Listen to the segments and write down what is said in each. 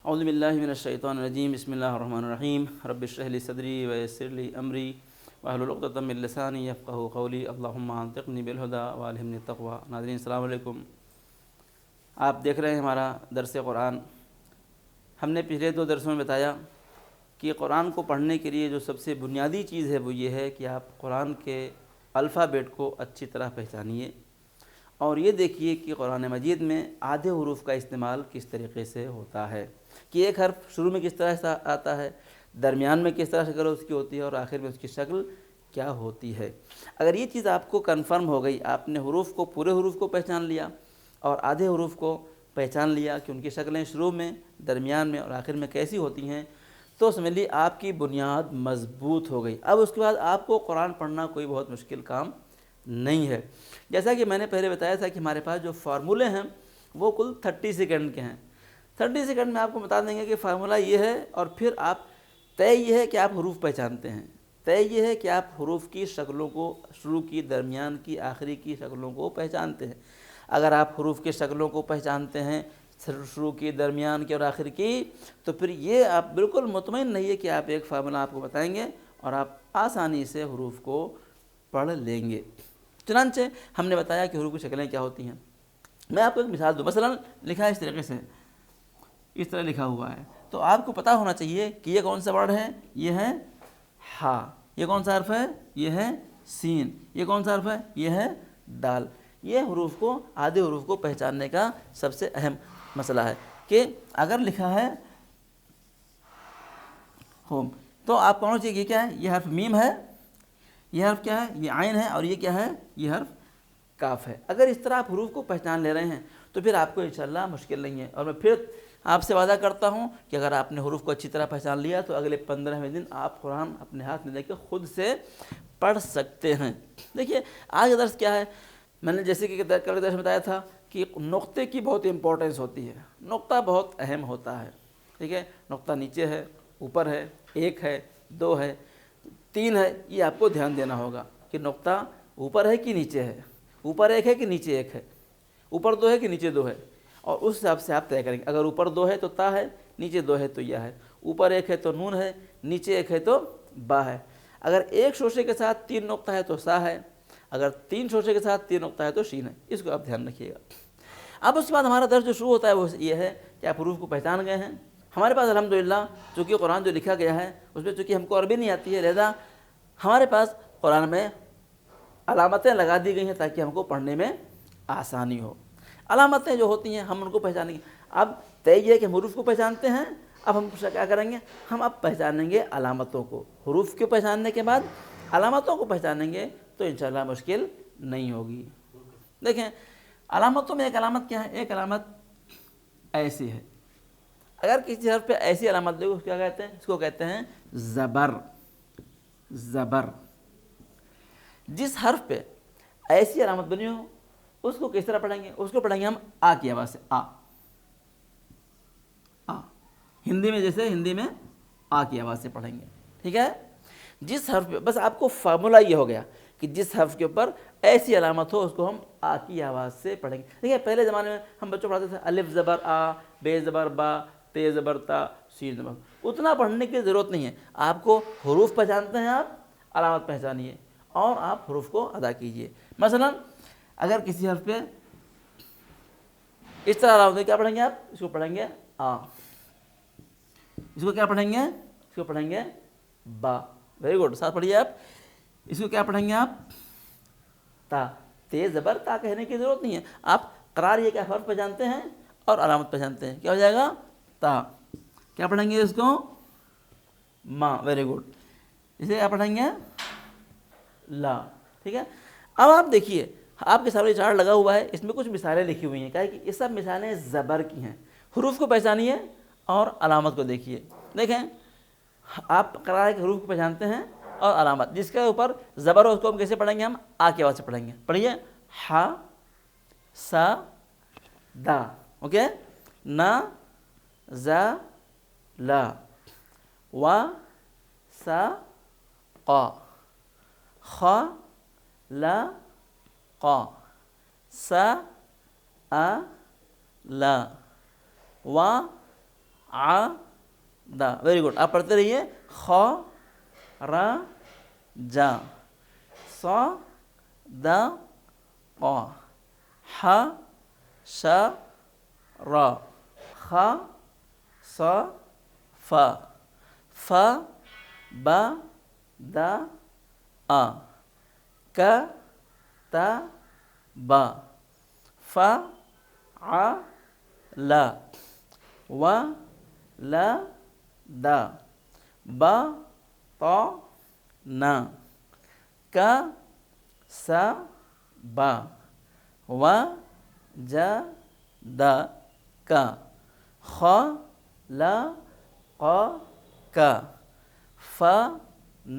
اعوذ باللہ من الشیطان الرجیم بسم اللہ الرحمن الرحیم رب اشرح لی صدری ویسر لی امری واحلل عقدۃ من لسانی یفقہوا قولی اللہم انطقنی بالہدی والہمنی التقوی۔ ناظرین السلام علیکم، آپ دیکھ رہے ہیں ہمارا درس قرآن۔ ہم نے پچھلے 2 درسوں میں بتایا کہ قرآن کو پڑھنے کے لیے جو سب سے بنیادی چیز ہے وہ یہ ہے کہ آپ قرآن کے الفابیٹ کو اچھی طرح پہچانیے اور یہ دیکھیے کہ قرآن مجید میں آدھے حروف کا استعمال کس طریقے سے ہوتا ہے، کہ ایک حرف شروع میں کس طرح سے آتا ہے، درمیان میں کس طرح شکل اس کی ہوتی ہے اور آخر میں اس کی شکل کیا ہوتی ہے۔ اگر یہ چیز آپ کو کنفرم ہو گئی، آپ نے حروف کو، پورے حروف کو پہچان لیا اور آدھے حروف کو پہچان لیا کہ ان کی شکلیں شروع میں، درمیان میں اور آخر میں کیسی ہوتی ہیں، تو سمجھ لیے آپ کی بنیاد مضبوط ہو گئی۔ اب اس کے بعد آپ کو قرآن پڑھنا کوئی بہت مشکل کام نہیں ہے۔ جیسا کہ میں نے پہلے بتایا تھا کہ ہمارے پاس جو فارمولے ہیں وہ کل 30 سیکنڈ کے ہیں۔ 30 سیکنڈ میں آپ کو بتا دیں گے کہ فارمولہ یہ ہے، اور پھر آپ طے یہ ہے کہ آپ حروف پہچانتے ہیں، طے یہ ہے کہ آپ حروف کی شکلوں کو، شروع کی، درمیان کی، آخری کی شکلوں کو پہچانتے ہیں۔ اگر آپ حروف کی شکلوں کو پہچانتے ہیں، شروع کی، درمیان کی اور آخر کی، تو پھر یہ آپ بالکل مطمئن رہیے کہ آپ ایک فارمولہ آپ کو بتائیں گے اور آپ آسانی سے حروف کو پڑھ لیں گے۔ چنانچہ ہم نے بتایا کہ حروف کی شکلیں کیا ہوتی ہیں۔ میں آپ کو ایک مثال دوں، مثلا لکھا ہے اس طریقے سے، اس طرح لکھا ہوا ہے، تو آپ کو پتہ ہونا چاہیے کہ یہ کون سا ورڈ ہے، یہ ہے ہا، یہ کون سا حرف ہے، یہ ہے سین، یہ کون سا حرف ہے، یہ ہے دال۔ یہ حروف کو، آدھے حروف کو پہچاننے کا سب سے اہم مسئلہ ہے کہ اگر لکھا ہے ہوم، تو آپ کو ہونا چاہیے کہ کیا ہے، یہ حرف میم ہے، یہ حرف کیا ہے، یہ عین ہے، اور یہ کیا ہے، یہ حرف کاف ہے۔ اگر اس طرح آپ حروف کو پہچان لے رہے ہیں تو پھر آپ کو انشاءاللہ مشکل نہیں ہے، اور میں پھر آپ سے وعدہ کرتا ہوں کہ اگر آپ نے حروف کو اچھی طرح پہچان لیا تو اگلے 15ویں دن آپ قرآن اپنے ہاتھ میں لے کے خود سے پڑھ سکتے ہیں۔ دیکھیے آج کا درس کیا ہے، میں نے جیسے کہ کل درس میں بتایا تھا کہ نقطے کی بہت امپورٹنس ہوتی ہے، نقطہ بہت اہم ہوتا ہے، ٹھیک ہے۔ نقطہ نیچے ہے، اوپر ہے، 1 ہے، 2 ہے، 3 ہے، یہ آپ کو دھیان دینا ہوگا کہ نقطہ اوپر ہے کہ نیچے ہے، اوپر 1 ہے کہ نیچے 1 ہے، اوپر 2 ہے کہ نیچے 2 ہے، اور اس حساب سے آپ طے کریں گے۔ اگر اوپر 2 ہے تو تا ہے، نیچے 2 ہے تو یا ہے، اوپر 1 ہے تو نون ہے، نیچے 1 ہے تو با ہے۔ اگر ایک شوشے کے ساتھ 3 نقطہ ہے تو سا ہے، اگر 3 شوشے کے ساتھ 3 نقطہ ہے تو شین ہے۔ اس کو آپ دھیان رکھیے گا۔ اب اس کے بعد ہمارا درس جو شروع ہوتا ہے وہ یہ ہے کہ آپ حروف کو پہچان گئے ہیں۔ ہمارے پاس الحمدللہ چونکہ قرآن جو لکھا گیا ہے اس میں چونکہ ہم کو عربی نہیں آتی ہے، لہذا ہمارے پاس قرآن میں علامتیں لگا دی گئی ہیں تاکہ ہم کو پڑھنے میں آسانی ہو۔ علامتیں جو ہوتی ہیں ہم ان کو پہچانیں گے۔ اب طے یہ ہے کہ ہم حروف کو پہچانتے ہیں، اب ہم کیا کریں گے، ہم اب پہچانیں گے علامتوں کو۔ حروف کو پہچاننے کے بعد علامتوں کو پہچانیں گے تو انشاءاللہ مشکل نہیں ہوگی۔ دیکھیں علامتوں میں ایک علامت کیا ہے، ایک علامت ایسی ہے، اگر کسی حرف پہ ایسی علامت دیکھو اس کو کیا کہتے ہیں، اس کو کہتے ہیں زبر۔ زبر، جس حرف پہ ایسی علامت بنی ہو اس کو کس طرح پڑھیں گے، اس کو پڑھیں گے ہم آ کی آواز سے، آ۔ آ ہندی میں، جیسے ہندی میں آ کی آواز سے پڑھیں گے، ٹھیک ہے۔ جس حرف پہ، بس آپ کو فارمولہ یہ ہو گیا کہ جس حرف کے اوپر ایسی علامت ہو اس کو ہم آ کی آواز سے پڑھیں گے۔ دیکھیے پہلے زمانے میں ہم بچوں پڑھاتے تھے الف زبر آ، بے زبر با، تے زبر تا، سین زبر، اتنا پڑھنے کی ضرورت نہیں ہے۔ آپ کو حروف پہچانتے ہیں، آپ علامت پہچانیے اور آپ حروف کو ادا کیجیے۔ مثلا اگر کسی حرف پہ اس طرح علامت ہے، کیا پڑھیں گے آپ، اس کو پڑھیں گے آ، اس کو کیا پڑھیں گے، اس کو پڑھیں گے با۔ ویری گڈ، ساتھ پڑھیے آپ، اس کو کیا پڑھیں گے آپ، تا۔ تے زبر تا کہنے کی ضرورت نہیں ہے، آپ قرار یہ کہ حرف پہچانتے ہیں اور علامت پہچانتے ہیں، کیا ہو جائے گا، تا۔ کیا پڑھیں گے اس کو، ما۔ ویری گڈ، اسے کیا پڑھیں گے، لا، ٹھیک ہے۔ اب آپ دیکھیے آپ کے سامنے چارٹ لگا ہوا ہے، اس میں کچھ مثالیں لکھی ہوئی ہیں، کیا ہے کہ یہ سب مثالیں زبر کی ہیں۔ حروف کو پہچانیے اور علامت کو دیکھیے۔ دیکھیں آپ قرار کے حروف کو پہچانتے ہیں اور علامت، جس کے اوپر زبر ہو اس کو ہم کیسے پڑھیں گے، ہم آ کی آواز سے پڑھیں گے۔ پڑھیے، ہا، سا، دا، اوکے، نا، زا، لا، وا، سا، قا، خا، لا، قا، سا، آ، لا، وا، دا. Very good. آپ پڑھتے رہیے. خ را جا صا دا قا ح ش را خ ص ف ف ب د آ ک ت ب ف ع ل و ل د ب ط ن ک س ب و ج د ک خ ل ق ک ف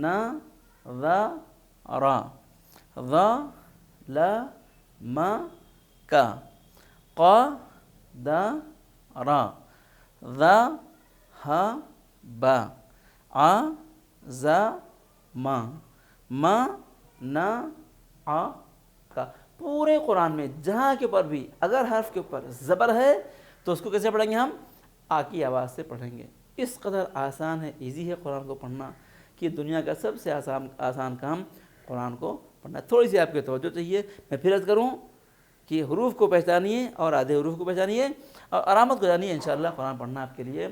ن ظ ر ظ ل م ک ق د ر ذ ه ب ع ز م م ن ع کا. پورے قرآن میں جہاں کے اوپر بھی اگر حرف کے اوپر زبر ہے تو اس کو کیسے پڑھیں گے؟ ہم آ کی آواز سے پڑھیں گے. اس قدر آسان ہے، ایزی ہے قرآن کو پڑھنا کہ دنیا کا سب سے آسان کام قرآن کو پڑھنا. تھوڑی سی آپ کی توجہ چاہیے. میں پھر عرض کروں کہ حروف کو پہچانیے اور آدھے حروف کو پہچانیے اور علامت کو جانیے. انشاءاللہ قرآن پڑھنا آپ کے لیے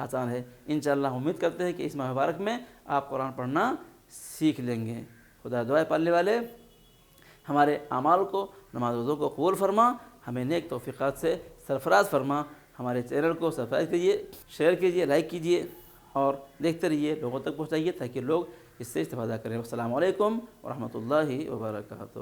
آسان ہے. انشاءاللہ امید کرتے ہیں کہ اس ماہ مبارک میں آپ قرآن پڑھنا سیکھ لیں گے. خدا دعائے پالنے والے ہمارے اعمال کو، نماز روزوں کو قبول فرما، ہمیں نیک توفیقات سے سرفراز فرما. ہمارے چینل کو سبسکرائب کیجیے، شیئر کیجیے، لائک کیجیے اور دیکھتے رہیے، لوگوں تک پہنچائیے تاکہ لوگ اس سے استفادہ کریں. السلام علیکم ورحمۃ اللہ وبرکاتہ.